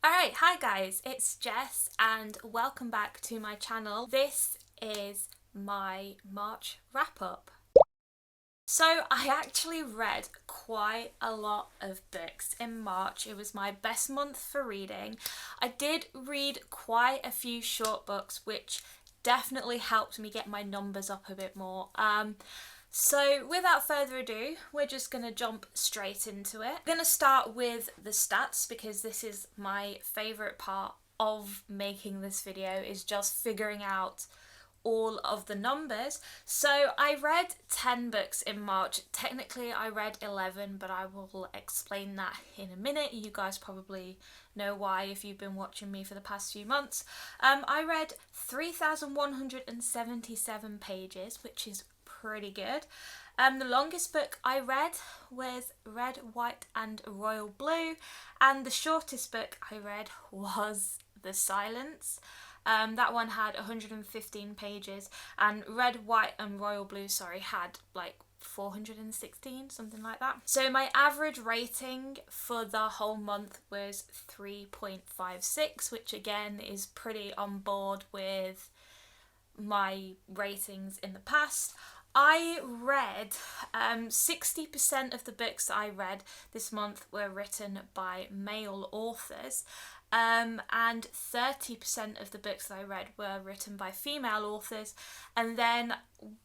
Alright, hi guys, it's Jess and welcome back to my channel. This is my March wrap up. So I actually read quite a lot of books in March. It was my best month for reading. I did read quite a few short books which definitely helped me get my numbers up a bit more. So without further ado, we're just going to jump straight into it. I'm going to start with the stats because this is my favourite part of making this video, is just figuring out all of the numbers. So I read 10 books in March. Technically I read 11, but I will explain that in a minute. You guys probably know why if you've been watching me for the past few months. I read 3,177 pages, which is pretty good. The longest book I read was Red, White and Royal Blue, and the shortest book I read was The Silence. That one had 115 pages, and Red, White and Royal Blue, had like 416, something like that. So my average rating for the whole month was 3.56, which again is pretty on board with my ratings in the past. I read 60% of the books that I read this month were written by male authors, and 30% of the books that I read were written by female authors, and then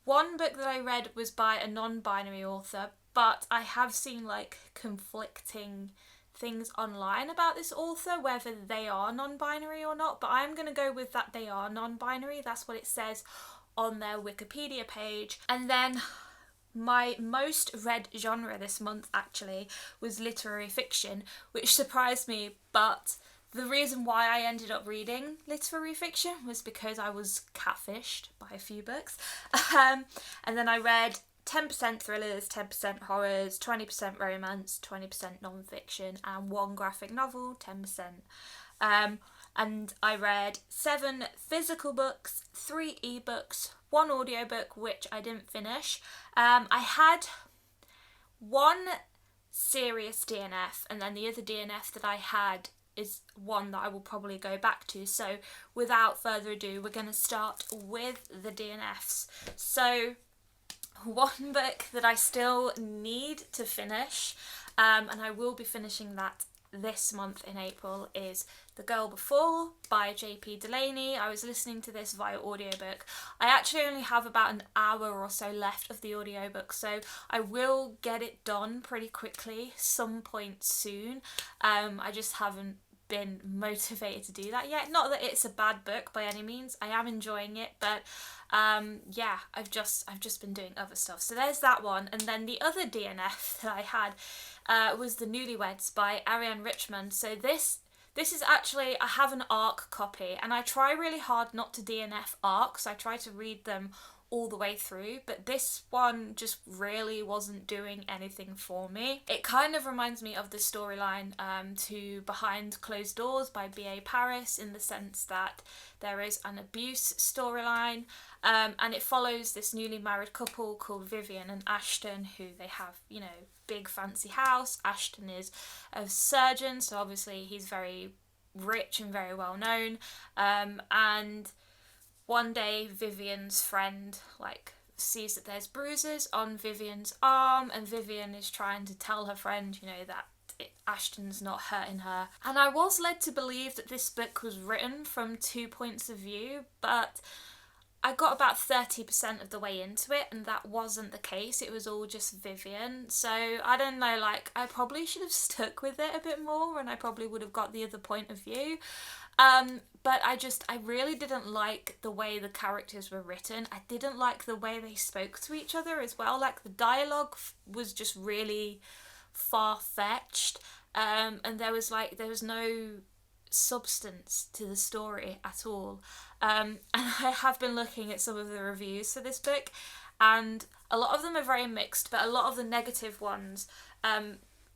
one book that I read was by a non-binary author, but I have seen like conflicting things online about this author, whether they are non-binary or not, but I'm going to go with that they are non-binary. That's what it says on their Wikipedia page. And then my most read genre this month actually was literary fiction, which surprised me, but the reason why I ended up reading literary fiction was because I was catfished by a few books. And then I read 10% thrillers, 10% horrors, 20% romance, 20% non-fiction, and one graphic novel, 10%. And I read 7 physical books, 3 ebooks, 1 audiobook, which I didn't finish. I had one serious DNF, and then the other DNF that I had is one that I will probably go back to. So without further ado, we're going to start with the DNFs. So one book that I still need to finish, and I will be finishing that this month in April, is The Girl Before by J.P. Delaney. I was listening to this via audiobook. I actually only have about an hour or so left of the audiobook, so I will get it done pretty quickly some point soon. I just haven't been motivated to do that yet. Not that it's a bad book by any means. I am enjoying it, but yeah, I've just been doing other stuff. So there's that one, and then the other DNF that I had was The Newlyweds by Ariane Richmond. So this is actually, I have an ARC copy, and I try really hard not to DNF ARCs. I try to read them all the way through, but this one just really wasn't doing anything for me. It kind of reminds me of the storyline to Behind Closed Doors by B.A. Paris, in the sense that there is an abuse storyline, and it follows this newly married couple called Vivian and Ashton, who they have, you know, big fancy house. Ashton is a surgeon, so obviously he's very rich and very well known, and one day Vivian's friend sees that there's bruises on Vivian's arm, and Vivian is trying to tell her friend, you know, that Ashton's not hurting her. And I was led to believe that this book was written from 2 points of view, but I got about 30% of the way into it, and that wasn't the case. It was all just Vivian. So I don't know, I probably should have stuck with it a bit more, and I probably would have got the other point of view. But I really didn't like the way the characters were written. I didn't like the way they spoke to each other as well. The dialogue was just really far-fetched, and there was no substance to the story at all. And I have been looking at some of the reviews for this book, and a lot of them are very mixed, but a lot of the negative ones,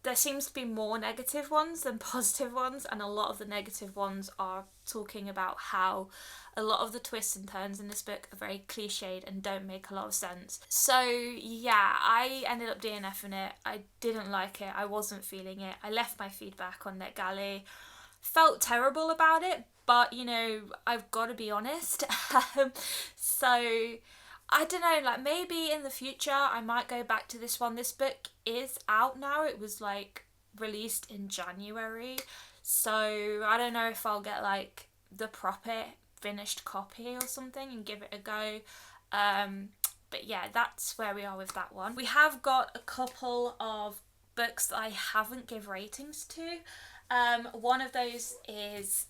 there seems to be more negative ones than positive ones, and a lot of the negative ones are talking about how a lot of the twists and turns in this book are very cliched and don't make a lot of sense. So yeah, I ended up DNFing it. I didn't like it. I wasn't feeling it. I left my feedback on NetGalley. felt terrible about it, but you know, I've got to be honest. So I don't know, like maybe in the future I might go back to this one. This book is out now. It was like released in January, so I don't know if I'll get like the proper finished copy or something and give it a go. But yeah, that's where we are with that one. We have got a couple of books that I haven't give ratings to. One of those is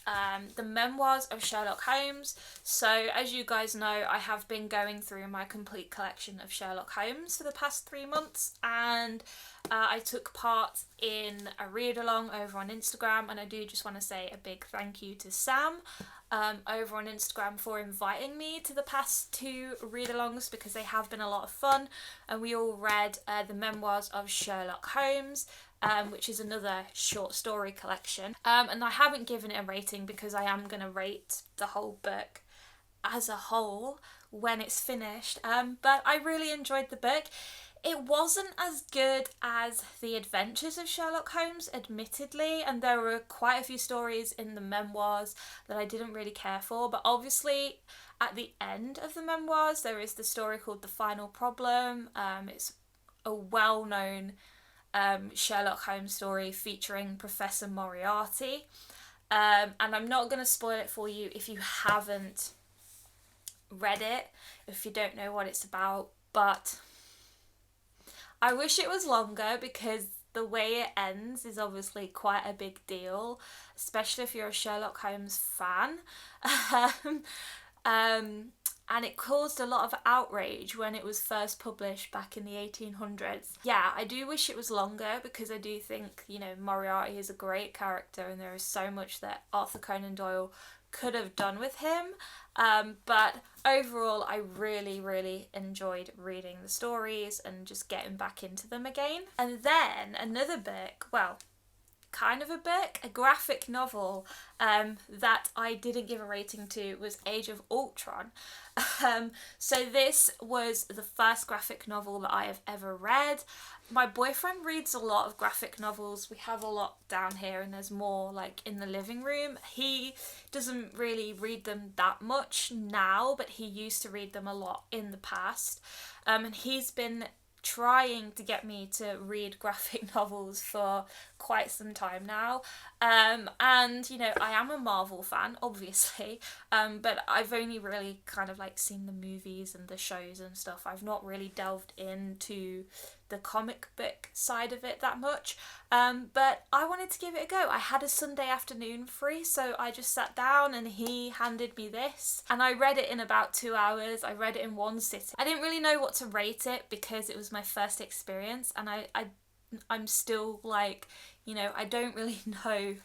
the Memoirs of Sherlock Holmes. So as you guys know, I have been going through my complete collection of Sherlock Holmes for the past 3 months, and I took part in a read along over on Instagram, and I do just want to say a big thank you to Sam over on Instagram for inviting me to the past 2 read-alongs, because they have been a lot of fun, and we all read the Memoirs of Sherlock Holmes, which is another short story collection, and I haven't given it a rating because I am going to rate the whole book as a whole when it's finished, but I really enjoyed the book. It wasn't as good as The Adventures of Sherlock Holmes, admittedly, and there were quite a few stories in the memoirs that I didn't really care for, but obviously at the end of the memoirs there is the story called The Final Problem. It's a well-known Sherlock Holmes story featuring Professor Moriarty, and I'm not going to spoil it for you if you haven't read it, if you don't know what it's about, but I wish it was longer because the way it ends is obviously quite a big deal, especially if you're a Sherlock Holmes fan. And it caused a lot of outrage when it was first published back in the 1800s. Yeah, I do wish it was longer because I do think, you know, Moriarty is a great character and there is so much that Arthur Conan Doyle could have done with him, but overall I really enjoyed reading the stories and just getting back into them again. And then another book, well, kind of a book, a graphic novel that I didn't give a rating to was Age of Ultron. So this was the first graphic novel that I have ever read. My boyfriend reads a lot of graphic novels. We have a lot down here and there's more like in the living room. He doesn't really read them that much now, but he used to read them a lot in the past. And he's been trying to get me to read graphic novels for quite some time now, and you know, I am a Marvel fan obviously, but I've only really kind of like seen the movies and the shows and stuff. I've not really delved into the comic book side of it that much, but I wanted to give it a go. I had a Sunday afternoon free, so I just sat down and he handed me this and I read it in about 2 hours. I read it in one sitting. I didn't really know what to rate it because it was my first experience, and I'm still like, you know, I don't really know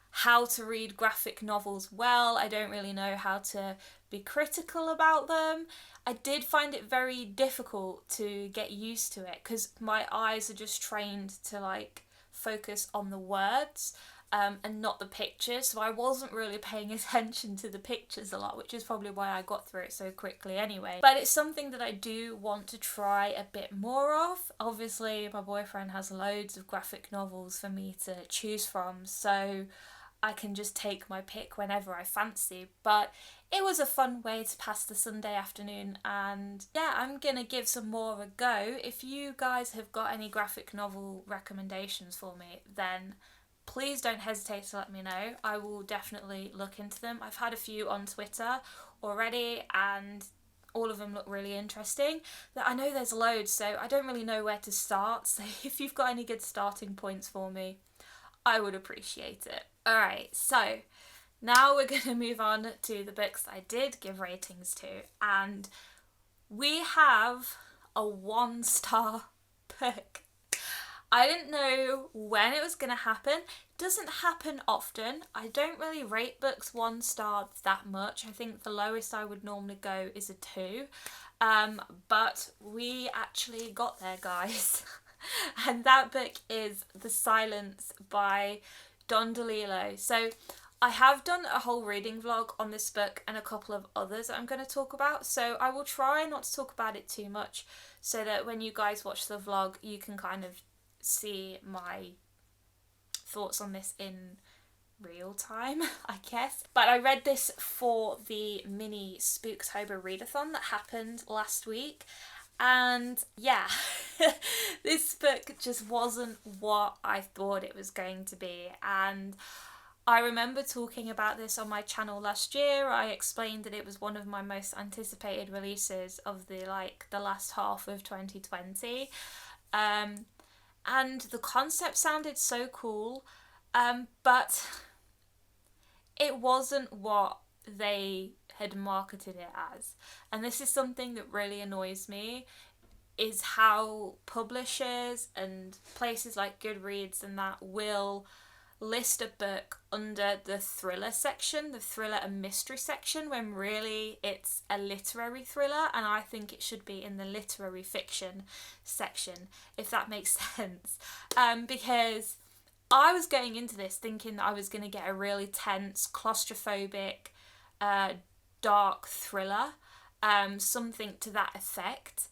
how to read graphic novels well. I don't really know how to be critical about them. I did find it very difficult to get used to it because my eyes are just trained to like focus on the words and not the pictures, so I wasn't really paying attention to the pictures a lot, which is probably why I got through it so quickly anyway. But it's something that I do want to try a bit more of. Obviously my boyfriend has loads of graphic novels for me to choose from, so I can just take my pick whenever I fancy, but it was a fun way to pass the Sunday afternoon, and yeah, I'm gonna give some more a go. If you guys have got any graphic novel recommendations for me, then please don't hesitate to let me know. I will definitely look into them. I've had a few on Twitter already and all of them look really interesting. I know there's loads, so I don't really know where to start, so if you've got any good starting points for me, I would appreciate it. Alright, so now we're going to move on to the books I did give ratings to, and we have a 1-star book. I didn't know when it was going to happen. It doesn't happen often. I don't really rate books 1 star that much. I think the lowest I would normally go is a 2. But we actually got there, guys. And that book is The Silence by Don DeLillo. So I have done a whole reading vlog on this book and a couple of others that I'm going to talk about, so I will try not to talk about it too much so that when you guys watch the vlog you can kind of see my thoughts on this in real time, I guess. But I read this for the mini Spooktober readathon that happened last week. And yeah, this book just wasn't what I thought it was going to be. And I remember talking about this on my channel last year. I explained that it was one of my most anticipated releases of the last half of 2020. And the concept sounded so cool, but it wasn't what they had marketed it as. And this is something that really annoys me, is how publishers and places like Goodreads and that will list a book under the thriller section, the thriller and mystery section, when really it's a literary thriller, and I think it should be in the literary fiction section, if that makes sense. Because I was going into this thinking that I was going to get a really tense, claustrophobic, dark thriller, something to that effect.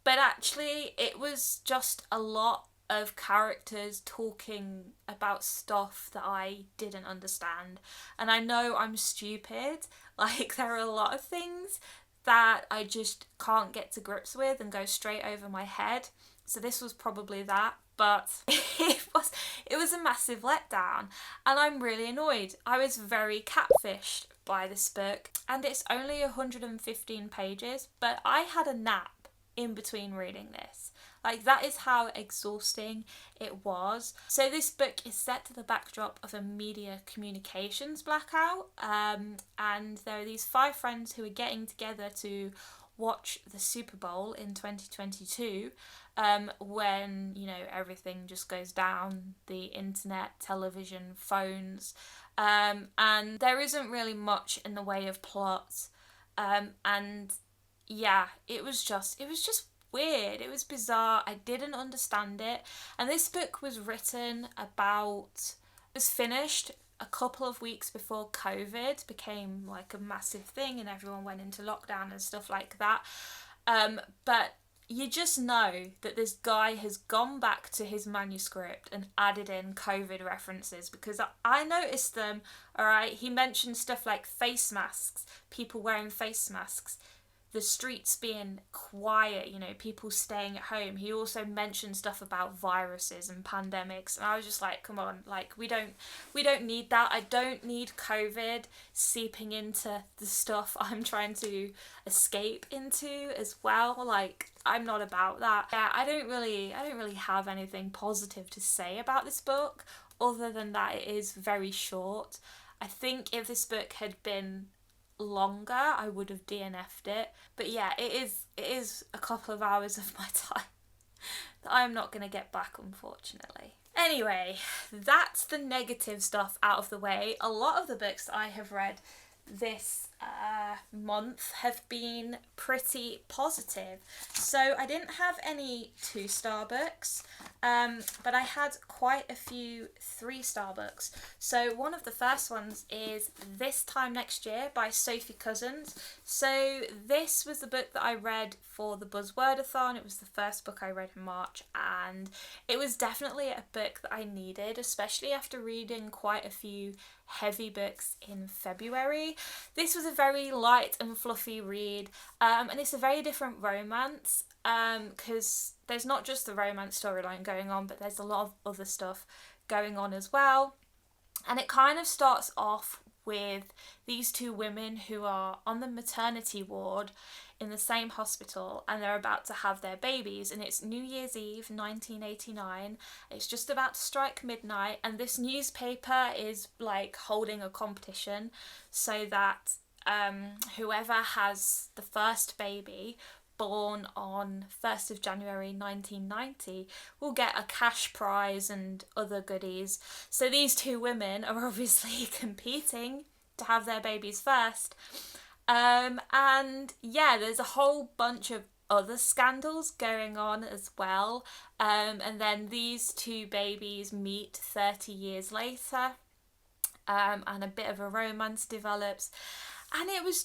But actually, it was just a lot of characters talking about stuff that I didn't understand. And I know I'm stupid, like there are a lot of things that I just can't get to grips with and go straight over my head. So this was probably that, but it was a massive letdown, and I'm really annoyed. I was very catfished by this book, and it's only 115 pages, but I had a nap in between reading this. Like, that is how exhausting it was. So this book is set to the backdrop of a media communications blackout, and there are these 5 friends who are getting together to watch the Super Bowl in 2022, when, you know, everything just goes down, the internet, television, phones, and there isn't really much in the way of plot, and yeah, it was just weird. It was bizarre. I didn't understand it. And this book was finished a couple of weeks before COVID became like a massive thing and everyone went into lockdown and stuff like that. But you just know that this guy has gone back to his manuscript and added in COVID references, because I noticed them, alright? He mentioned stuff like face masks, people wearing face masks, the streets being quiet, you know, people staying at home. He also mentioned stuff about viruses and pandemics, and I was just like, come on, like we don't need that. I don't need COVID seeping into the stuff I'm trying to escape into as well. Like, I'm not about that. Yeah, I don't really have anything positive to say about this book other than that it is very short. I think if this book had been longer, I would have DNF'd it. But yeah, it is a couple of hours of my time that I'm not going to get back, unfortunately. Anyway, that's the negative stuff out of the way. A lot of the books that I have read this month have been pretty positive. So I didn't have any 2-star books, but I had quite a few 3-star books. So one of the first ones is This Time Next Year by Sophie Cousins. So this was the book that I read for the Buzzwordathon. It was the first book I read in March, and it was definitely a book that I needed, especially after reading quite a few heavy books in February. This was a very light and fluffy read, and it's a very different romance, because there's not just the romance storyline going on, but there's a lot of other stuff going on as well. And it kind of starts off with these 2 women who are on the maternity ward in the same hospital, and they're about to have their babies, and it's New Year's Eve 1989. It's just about to strike midnight, and this newspaper is like holding a competition so that whoever has the first baby born on 1st of January 1990 will get a cash prize and other goodies. So these 2 women are obviously competing to have their babies first. And yeah, there's a whole bunch of other scandals going on as well. And then these 2 babies meet 30 years later, and a bit of a romance develops. And it was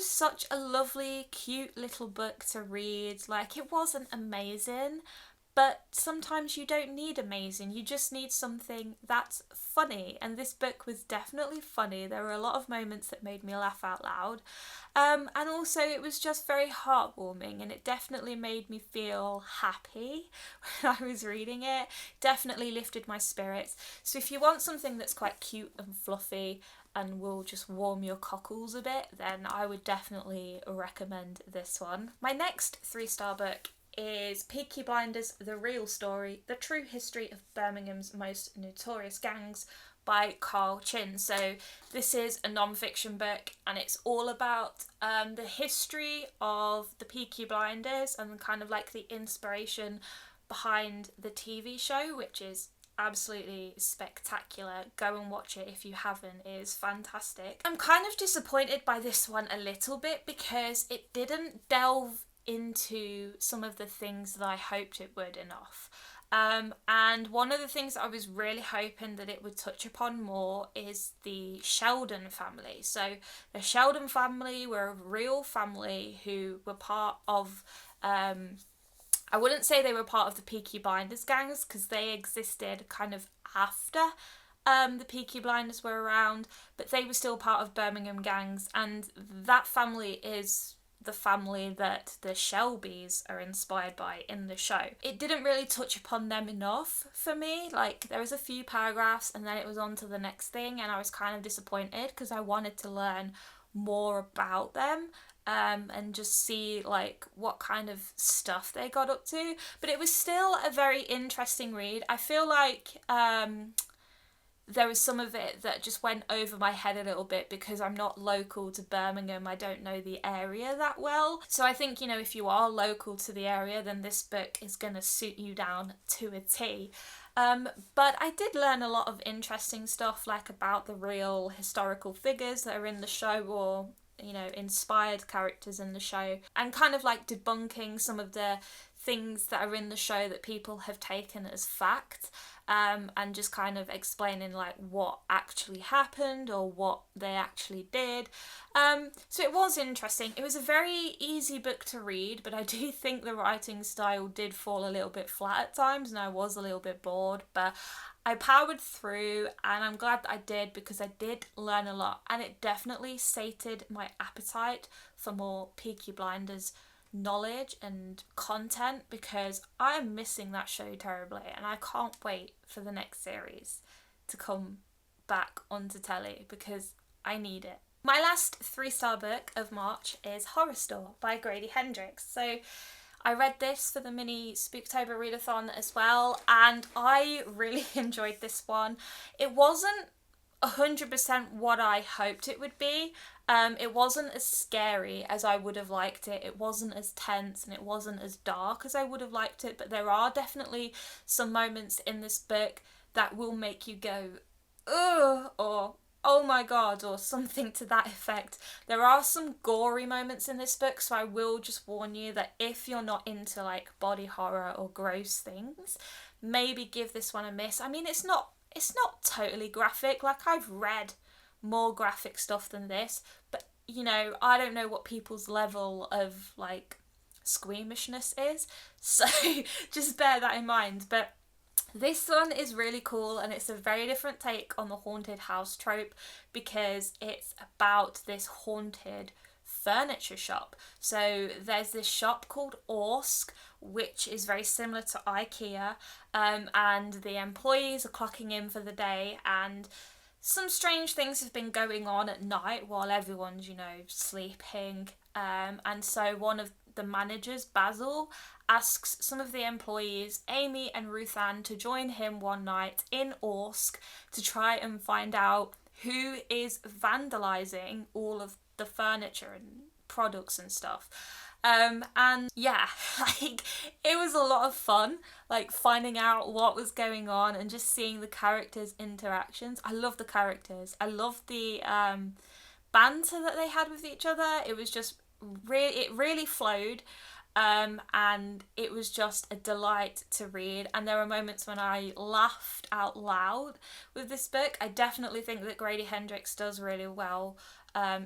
such a lovely, cute little book to read. Like, it wasn't amazing, But sometimes you don't need amazing, you just need something that's funny. And this book was definitely funny. There were a lot of moments that made me laugh out loud. And also, it was just very heartwarming, and it definitely made me feel happy when I was reading it. Definitely lifted my spirits. So if you want something that's quite cute and fluffy and will just warm your cockles a bit, then I would definitely recommend this one. My next 3-star book is Peaky Blinders: The Real Story, The True History of Birmingham's Most Notorious Gangs by Carl Chin. So this is a non-fiction book, and it's all about the history of the Peaky Blinders and kind of like the inspiration behind the TV show, which is absolutely spectacular. Go and watch it if you haven't. It is fantastic. I'm kind of disappointed by this one a little bit because it didn't delve into some of the things that I hoped it would enough. And one of the things that I was really hoping that it would touch upon more is the Sheldon family. So the Sheldon family were a real family who were part of, I wouldn't say they were part of the Peaky Blinders gangs because they existed kind of after the Peaky Blinders were around, but they were still part of Birmingham gangs, and that family is the family that the Shelbys are inspired by in the show. It didn't really touch upon them enough for me. Like, there was a few paragraphs and then it was on to the next thing, and I was kind of disappointed because I wanted to learn more about them and just see like what kind of stuff they got up to. But it was still a very interesting read. I feel like there was some of it that just went over my head a little bit because I'm not local to Birmingham. I don't know the area that well. So I think, you know, if you are local to the area, then this book is going to suit you down to a T. But I did learn a lot of interesting stuff, like about the real historical figures that are in the show, or, you know, inspired characters in the show, and kind of like debunking some of the things that are in the show that people have taken as fact. And just kind of explaining like what actually happened or what they actually did. So it was interesting. It was a very easy book to read, but I do think the writing style did fall a little bit flat at times, and I was a little bit bored, but I powered through, and I'm glad that I did because I did learn a lot, and it definitely sated my appetite for more Peaky Blinders knowledge and content, because I'm missing that show terribly, and I can't wait for the next series to come back onto telly because I need it. My last 3-star book of March is Horror Store by Grady Hendrix. So I read this for the mini Spooktober readathon as well, and I really enjoyed this one. It wasn't 100% what I hoped it would be. It wasn't as scary as I would have liked it. It wasn't as tense, and it wasn't as dark as I would have liked it. But there are definitely some moments in this book that will make you go, ugh, or oh my god, or something to that effect. There are some gory moments in this book, so I will just warn you that if you're not into like body horror or gross things, maybe give this one a miss. I mean, it's not totally graphic. Like, I've read more graphic stuff than this, but you know, I don't know what people's level of like squeamishness is, so just bear that in mind. But this one is really cool, and it's a very different take on the haunted house trope because it's about this haunted furniture shop. So there's this shop called Orsk, which is very similar to IKEA, and the employees are clocking in for the day, and some strange things have been going on at night while everyone's, you know, sleeping. And so one of the managers, Basil, asks some of the employees, Amy and Ruth Ann, to join him one night in Orsk to try and find out who is vandalising all of the furniture and products and stuff. And yeah, like, it was a lot of fun, like finding out what was going on and just seeing the characters' interactions. I love the characters. I love the banter that they had with each other. It was just it really flowed. and it was just a delight to read, and there were moments when I laughed out loud with this book. I definitely think that Grady Hendrix does really well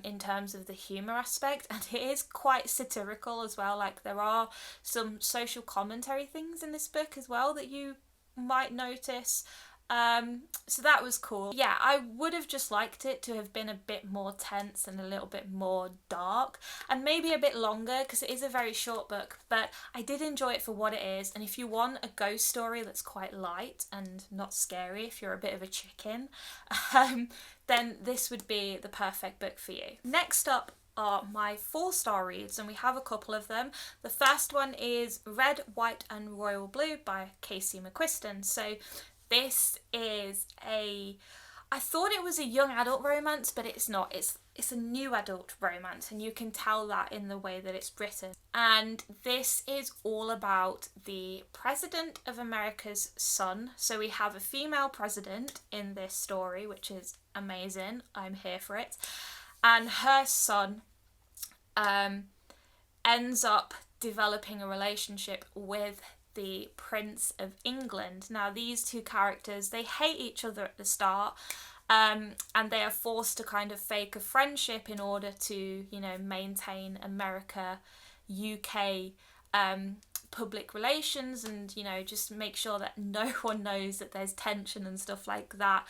in terms of the humour aspect, and it is quite satirical as well. Like, there are some social commentary things in this book as well that you might notice. So that was cool. Yeah, I would have just liked it to have been a bit more tense and a little bit more dark, and maybe a bit longer, because it is a very short book, but I did enjoy it for what it is. And if you want a ghost story that's quite light and not scary, if you're a bit of a chicken, then this would be the perfect book for you. Next up are my 4-star reads, and we have a couple of them. The first one is Red, White and Royal Blue by Casey McQuiston. So this is I thought it was a young adult romance, but it's not. It's a new adult romance, and you can tell that in the way that it's written. And this is all about the President of America's son. So we have a female president in this story, which is amazing. I'm here for it. And her son ends up developing a relationship with the Prince of England. Now, these two characters, they hate each other at the start, and they are forced to kind of fake a friendship in order to, you know, maintain America-UK public relations, and, you know, just make sure that no one knows that there's tension and stuff like that.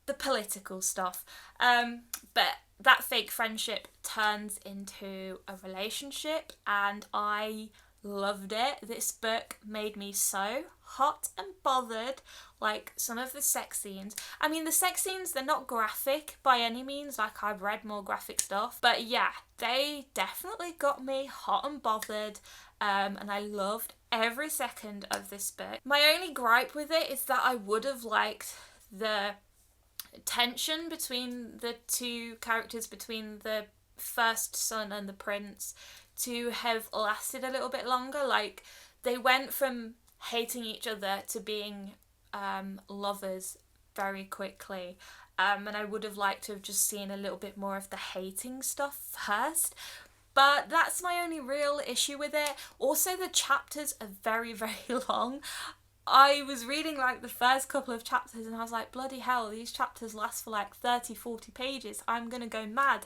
The political stuff. But that fake friendship turns into a relationship, and I loved it. This book made me so hot and bothered. Like, some of the sex scenes, I mean, the sex scenes, they're not graphic by any means. Like, I've read more graphic stuff, but yeah, they definitely got me hot and bothered, and I loved every second of this book. My only gripe with it is that I would have liked the tension between the two characters, between the first son and the prince, to have lasted a little bit longer. Like, they went from hating each other to being lovers very quickly, and I would have liked to have just seen a little bit more of the hating stuff first. But that's my only real issue with it. Also, the chapters are very, very long. I was reading like the first couple of chapters and I was like, bloody hell, these chapters last for like 30-40 pages. I'm gonna go mad.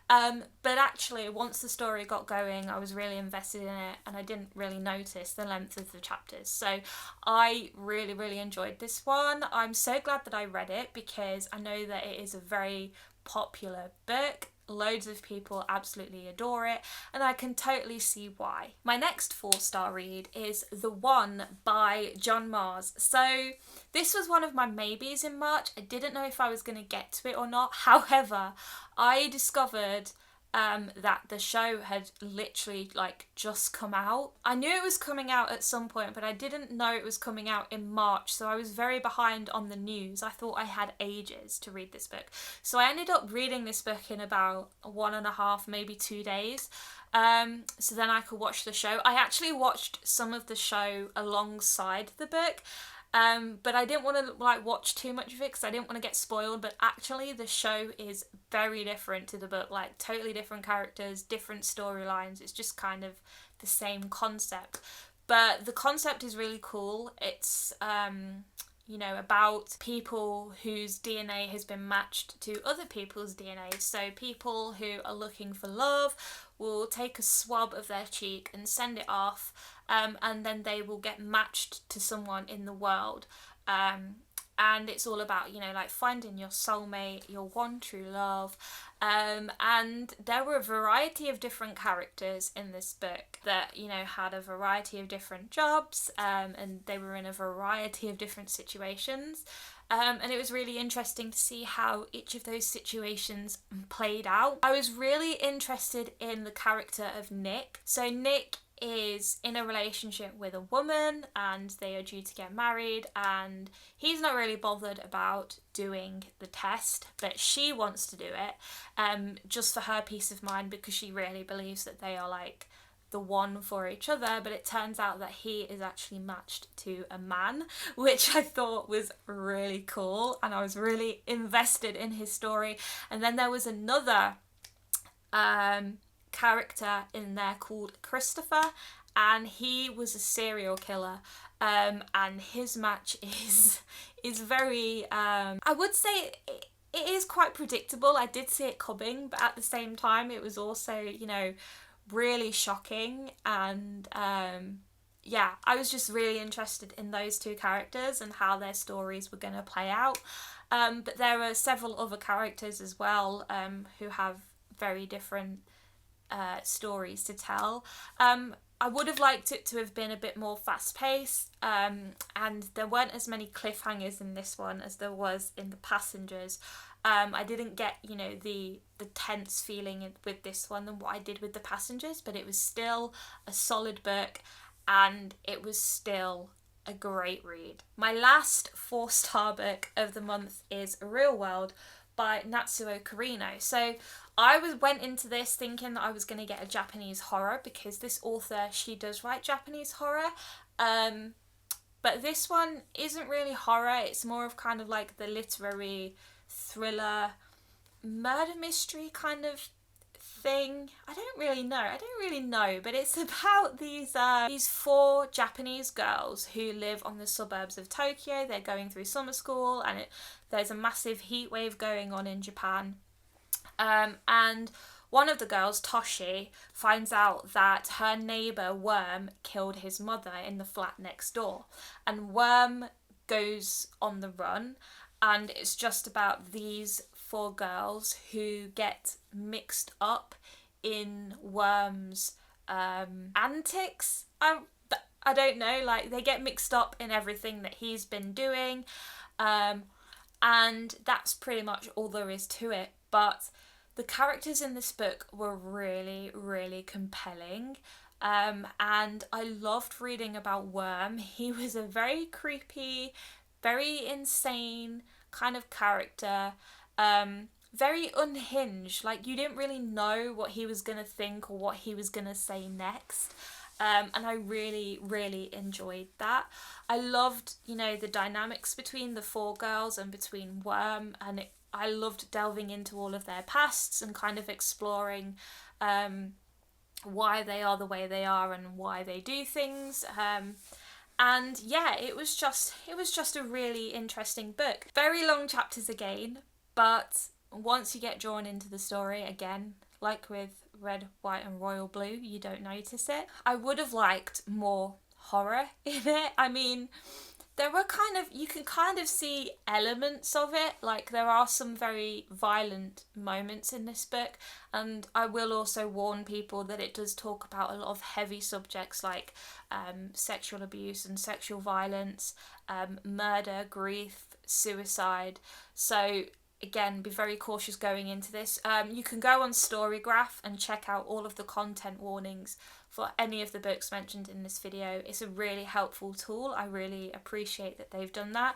But actually, once the story got going, I was really invested in it, and I didn't really notice the length of the chapters. So I really, really enjoyed this one. I'm so glad that I read it, because I know that it is a very popular book. Loads of people absolutely adore it, and I can totally see why. My next 4-star read is The One by John Mars. So this was one of my maybes in March. I didn't know if I was going to get to it or not. However, I discovered that the show had literally like just come out. I knew it was coming out at some point, but I didn't know it was coming out in March, so I was very behind on the news. I thought I had ages to read this book. So I ended up reading this book in about 1.5, maybe 2 days. So then I could watch the show. I actually watched some of the show alongside the book. But I didn't want to like watch too much of it because I didn't want to get spoiled. But actually the show is very different to the book, like totally different characters, different storylines. It's just kind of the same concept, but the concept is really cool. It's you know, about people whose DNA has been matched to other people's DNA. So people who are looking for love will take a swab of their cheek and send it off, and then they will get matched to someone in the world. And it's all about, you know, like finding your soulmate, your one true love. And there were a variety of different characters in this book that, you know, had a variety of different jobs, and they were in a variety of different situations. And it was really interesting to see how each of those situations played out. I was really interested in the character of Nick. So Nick is in a relationship with a woman, and they are due to get married, and he's not really bothered about doing the test, but she wants to do it just for her peace of mind, because she really believes that they are like the one for each other. But it turns out that he is actually matched to a man, which I thought was really cool, and I was really invested in his story. And then there was another character in there called Christopher, and he was a serial killer. And his match is very I would say it is quite predictable. I did see it coming, but at the same time it was also, you know, really shocking. And yeah, I was just really interested in those two characters and how their stories were going to play out. But there are several other characters as well who have very different stories to tell. I would have liked it to have been a bit more fast paced, and there weren't as many cliffhangers in this one as there was in The Passengers. I didn't get, you know, the tense feeling with this one than what I did with The Passengers, but it was still a solid book, and it was still a great read. My last 4-star book of the month is Real World by Natsuo Kirino. So I went into this thinking that I was going to get a Japanese horror, because this author, she does write Japanese horror. But this one isn't really horror. It's more of kind of like the literary thriller, murder mystery kind of thing. I don't really know, but it's about these 4 Japanese girls who live on the suburbs of Tokyo. They're going through summer school, and there's a massive heat wave going on in Japan. And one of the girls, Toshi, finds out that her neighbour Worm killed his mother in the flat next door, and Worm goes on the run, and it's just about these 4 girls who get mixed up in Worm's antics. I don't know, like they get mixed up in everything that he's been doing, and that's pretty much all there is to it. But the characters in this book were really, really compelling. And I loved reading about Worm. He was a very creepy, very insane kind of character. Very unhinged. Like, you didn't really know what he was going to think or what he was going to say next. And I really, really enjoyed that. I loved, you know, the dynamics between the 4 girls and between Worm, and I loved delving into all of their pasts and kind of exploring why they are the way they are and why they do things. And yeah, it was just a really interesting book. Very long chapters again, but once you get drawn into the story, again, like with Red, White and Royal Blue, you don't notice it. I would have liked more horror in it. I mean, there were you can kind of see elements of it. Like, there are some very violent moments in this book, and I will also warn people that it does talk about a lot of heavy subjects like sexual abuse and sexual violence, murder, grief, suicide. So again, be very cautious going into this. You can go on Storygraph and check out all of the content warnings for any of the books mentioned in this video. It's a really helpful tool. I really appreciate that they've done that.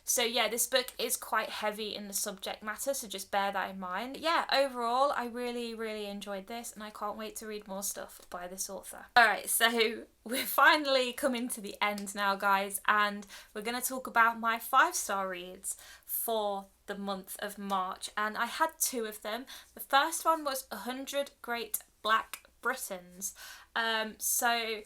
So yeah, this book is quite heavy in the subject matter, so just bear that in mind. But yeah, overall, I really, really enjoyed this, and I can't wait to read more stuff by this author. Alright, so we're finally coming to the end now, guys, and we're going to talk about my 5-star reads for the month of March, and I had 2 of them. The first one was 100 Great Black Britons. So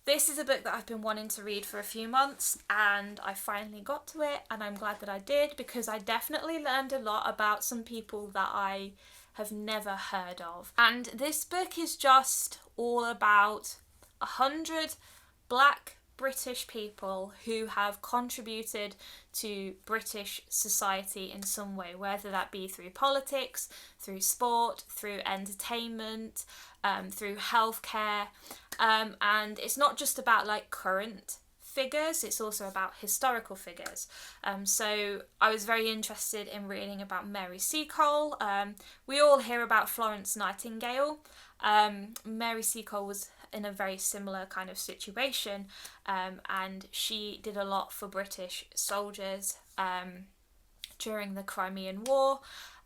this is a book that I've been wanting to read for a few months, and I finally got to it, and I'm glad that I did, because I definitely learned a lot about some people that I have never heard of. And this book is just all about 100 Black British people who have contributed to British society in some way, whether that be through politics, through sport, through entertainment, through healthcare, and it's not just about like current figures, it's also about historical figures. So I was very interested in reading about Mary Seacole. We all hear about Florence Nightingale. Mary Seacole was in a very similar kind of situation, and she did a lot for British soldiers during the Crimean War,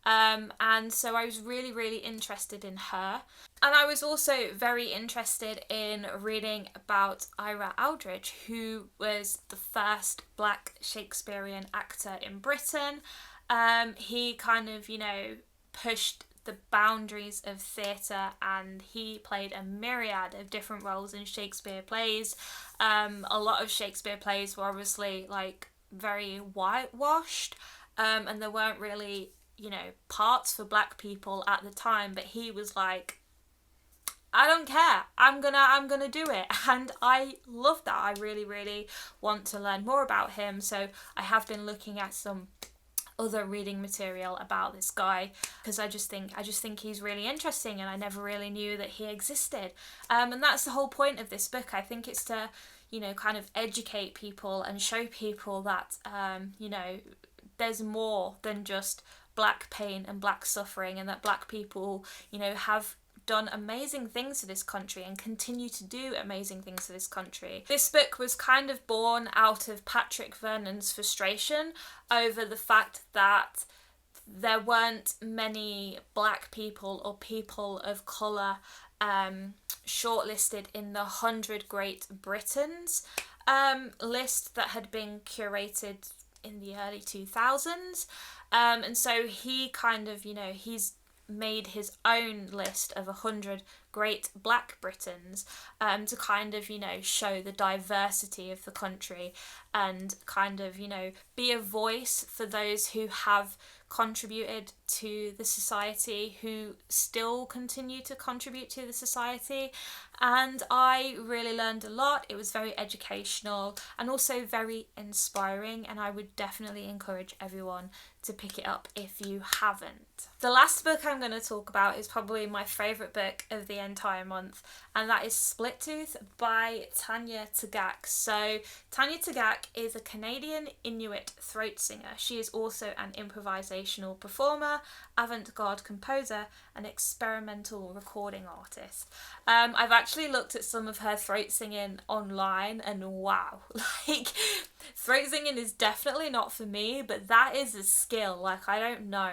and so I was really, really interested in her. And I was also very interested in reading about Ira Aldridge, who was the first Black Shakespearean actor in Britain. He kind of, you know, pushed the boundaries of theatre, and he played a myriad of different roles in Shakespeare plays. A lot of Shakespeare plays were obviously like very whitewashed, and there weren't really, parts for black people at the time, but he was like, I don't care. I'm gonna do it. And I love that. I really, really want to learn more about him. So I have been looking at some other reading material about this guy, because I just think he's really interesting, and I never really knew that he existed. And that's the whole point of this book. I think it's to, kind of educate people and show people that, there's more than just black pain and black suffering, and that black people, have done amazing things for this country and continue to do amazing things for this country. This book was kind of born out of Patrick Vernon's frustration over the fact that there weren't many black people or people of colour shortlisted in the 100 Great Britons list that had been curated in the early 2000s. And so he kind of, he's made his own list of 100 great black Britons to kind of, show the diversity of the country, and kind of, be a voice for those who have contributed to the society, who still continue to contribute to the society. And I really learned a lot. It was very educational and also very inspiring, and I would definitely encourage everyone to pick it up if you haven't. The last book I'm going to talk about is probably my favourite book of the entire month, and that is Splittooth by Tanya Tagaq. So Tanya Tagaq is a Canadian Inuit throat singer. She is also an improvisational performer, avant-garde composer, and experimental recording artist. I've actually looked at some of her throat singing online, and wow, like, throat singing is definitely not for me, but that is a skill. Like, I don't know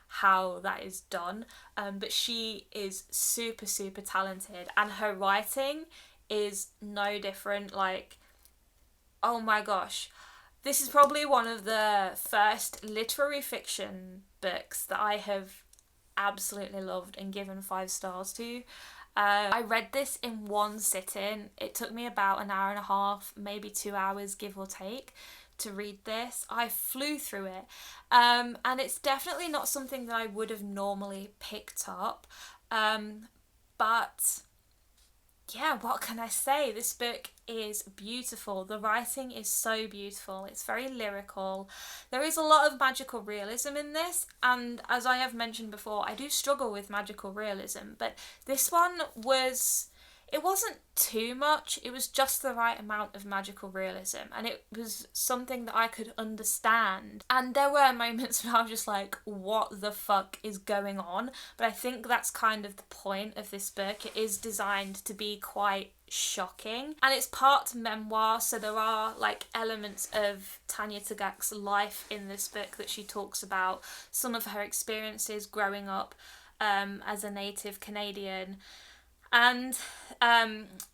how that is done, but she is super, super talented, and her writing is no different. Like, oh my gosh, this is probably one of the first literary fiction books that I have absolutely loved and given 5 stars to. I read this in one sitting. It took me about an hour and a half, maybe 2 hours, give or take, to read this. I flew through it, and it's definitely not something that I would have normally picked up, but yeah, what can I say? This book is beautiful. The writing is so beautiful. It's very lyrical. There is a lot of magical realism in this, and as I have mentioned before, I do struggle with magical realism, but this one it wasn't too much. It was just the right amount of magical realism, and it was something that I could understand. And there were moments where I was just like, what the fuck is going on? But I think that's kind of the point of this book. It is designed to be quite shocking, and it's part memoir, so there are like elements of Tanya Tagaq's life in this book that she talks about, some of her experiences growing up as a native Canadian, and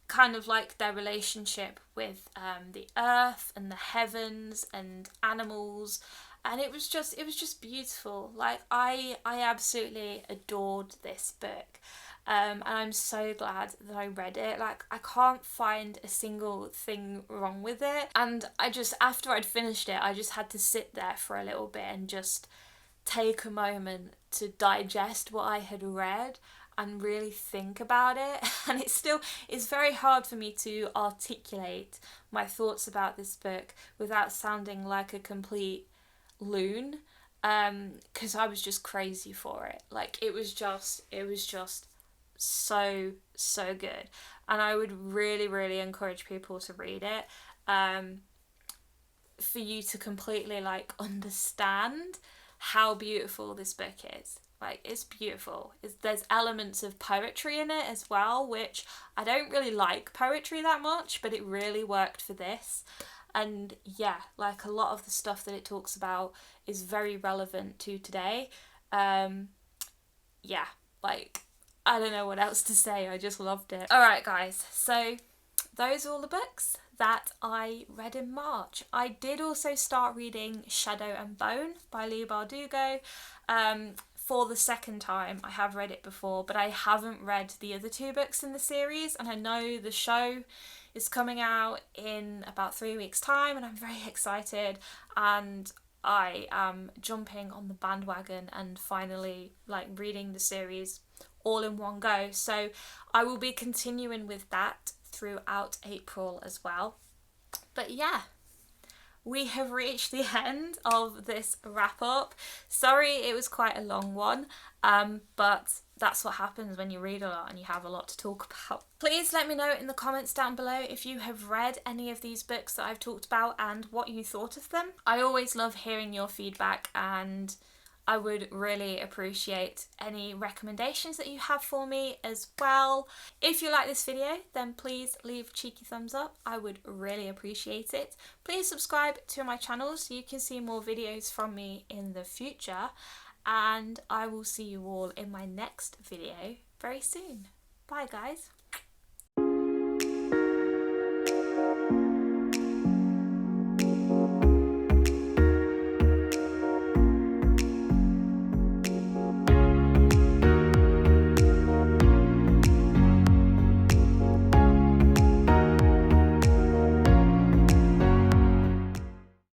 kind of like their relationship with the earth and the heavens and animals. And it was just beautiful. Like, I absolutely adored this book, and I'm so glad that I read it. Like, I can't find a single thing wrong with it, and after I'd finished it, I just had to sit there for a little bit and just take a moment to digest what I had read and really think about it. And it's very hard for me to articulate my thoughts about this book without sounding like a complete loon, because I was just crazy for it. Like, it was just so, so good, and I would really, really encourage people to read it, for you to completely like understand how beautiful this book is. Like, it's beautiful. There's elements of poetry in it as well, which I don't really like poetry that much, but it really worked for this. And yeah, like, a lot of the stuff that it talks about is very relevant to today. Yeah, like, I don't know what else to say. I just loved it. Alright guys, so those are all the books that I read in March. I did also start reading Shadow and Bone by Leigh Bardugo. for the second time. I have read it before, but I haven't read the other 2 books in the series, and I know the show is coming out in about 3 weeks' time, and I'm very excited, and I am jumping on the bandwagon and finally like reading the series all in one go. So I will be continuing with that throughout April as well. But yeah, we have reached the end of this wrap up. Sorry it was quite a long one, but that's what happens when you read a lot and you have a lot to talk about. Please let me know in the comments down below if you have read any of these books that I've talked about and what you thought of them. I always love hearing your feedback, and I would really appreciate any recommendations that you have for me as well. If you like this video, then please leave a cheeky thumbs up. I would really appreciate it. Please subscribe to my channel so you can see more videos from me in the future. And I will see you all in my next video very soon. Bye guys.